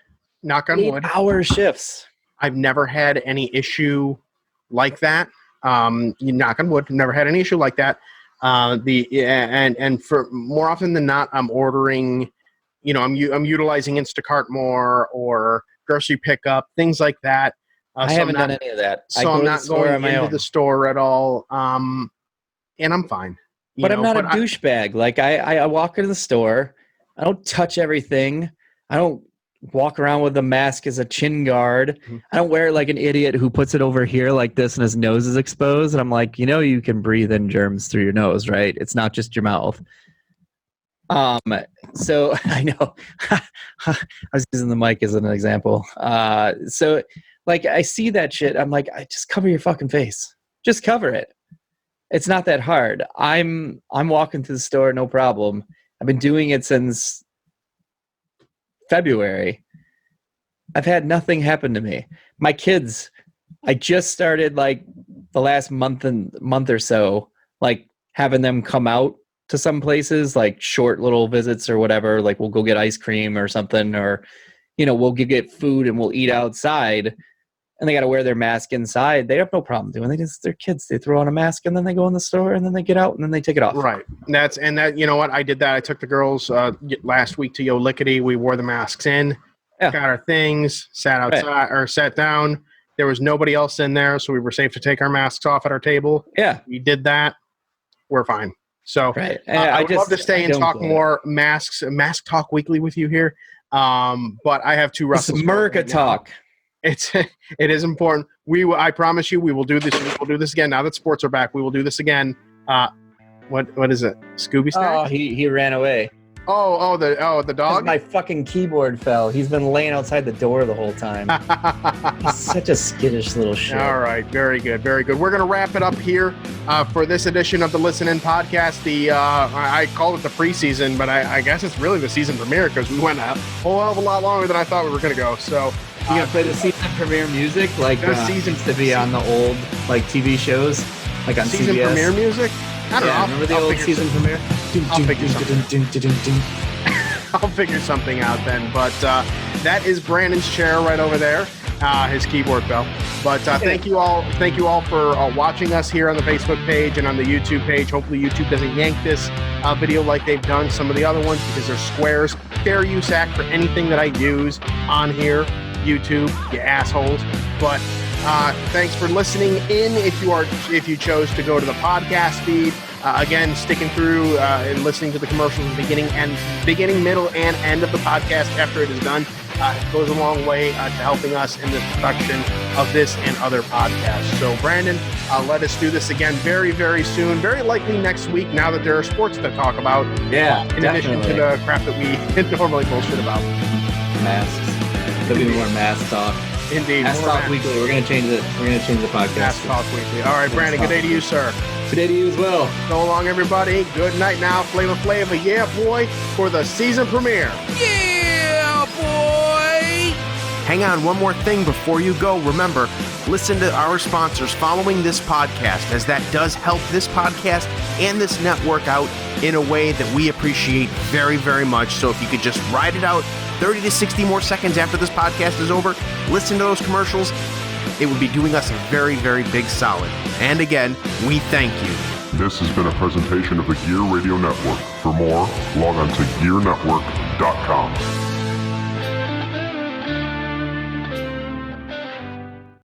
knock on wood, 8-hour shifts. I've never had any issue like that. Knock on wood, never had any issue like that. And for more often than not, I'm ordering, I'm utilizing Instacart more or grocery pickup, things like that. I haven't done any of that. So I'm not going into the store at all. And I'm fine. But I'm not a douchebag. Like I walk into the store. I don't touch everything. I don't walk around with a mask as a chin guard. I don't wear it like an idiot who puts it over here like this and his nose is exposed. And I'm like, you can breathe in germs through your nose, right? It's not just your mouth. So I know I was using the mic as an example. So like I see that shit. I'm like, I just cover your fucking face. Just cover it. It's not that hard. I'm walking to the store, no problem. I've been doing it since February. I've had nothing happen to me. My kids, I just started like the last month or so, like having them come out to some places, like short little visits or whatever. Like we'll go get ice cream or something, or we'll go get food and we'll eat outside. And they got to wear their mask inside. They have no problem doing it. They're kids. They throw on a mask and then they go in the store and then they get out and then they take it off. Right. You know what? I did that. I took the girls last week to Yo Lickety. We wore the masks in, got our things, sat outside or sat down. There was nobody else in there, so we were safe to take our masks off at our table. Yeah. We did that. We're fine. So I would love to stay and talk more mask talk weekly with you here. But I have two Russell. It's America talk. It is important. I promise you, we will do this. We will do this again. Now that sports are back, we will do this again. What is it? Scooby Snack? Oh, he ran away. The dog? My fucking keyboard fell. He's been laying outside the door the whole time. He's such a skittish little shit. All right, very good, very good. We're gonna wrap it up here for this edition of the Listen In podcast. I call it the preseason, but I guess it's really the season premiere because we went a whole hell of a lot longer than I thought we were gonna go. So. You gonna play the season premiere music like season to be on the old like TV shows, like on season CBS? Premiere music? I don't know. Remember the old season premiere? I'll figure something out then. But that is Brandon's chair right over there. His keyboard fell. But thank you all for watching us here on the Facebook page and on the YouTube page. Hopefully YouTube doesn't yank this video like they've done some of the other ones because they're squares. Fair use act for anything that I use on here. YouTube, you assholes. But thanks for listening in. If you chose to go to the podcast feed, again, sticking through and listening to the commercials in the beginning, middle, and end of the podcast after it is done, it goes a long way to helping us in the production of this and other podcasts. So, Brandon, let us do this again very, very soon. Very likely next week. Now that there are sports to talk about. Yeah, in addition to the crap that we normally bullshit about. Masks. There'll be more mask talk. Indeed. Mask talk weekly. We're gonna change it. We're gonna change the podcast. Mask talk weekly. All right, Brandon. Good day to you, sir. Good day to you as well. So long, everybody. Good night now. Flavor Flav, yeah, boy, for the season premiere. Yeah, boy. Hang on, one more thing before you go. Remember, listen to our sponsors following this podcast, as that does help this podcast and this network out in a way that we appreciate very, very much. So if you could just ride it out 30 to 60 more seconds after this podcast is over, listen to those commercials. It would be doing us a very, very big solid. And again, we thank you. This has been a presentation of the Gear Radio Network. For more, log on to gearnetwork.com.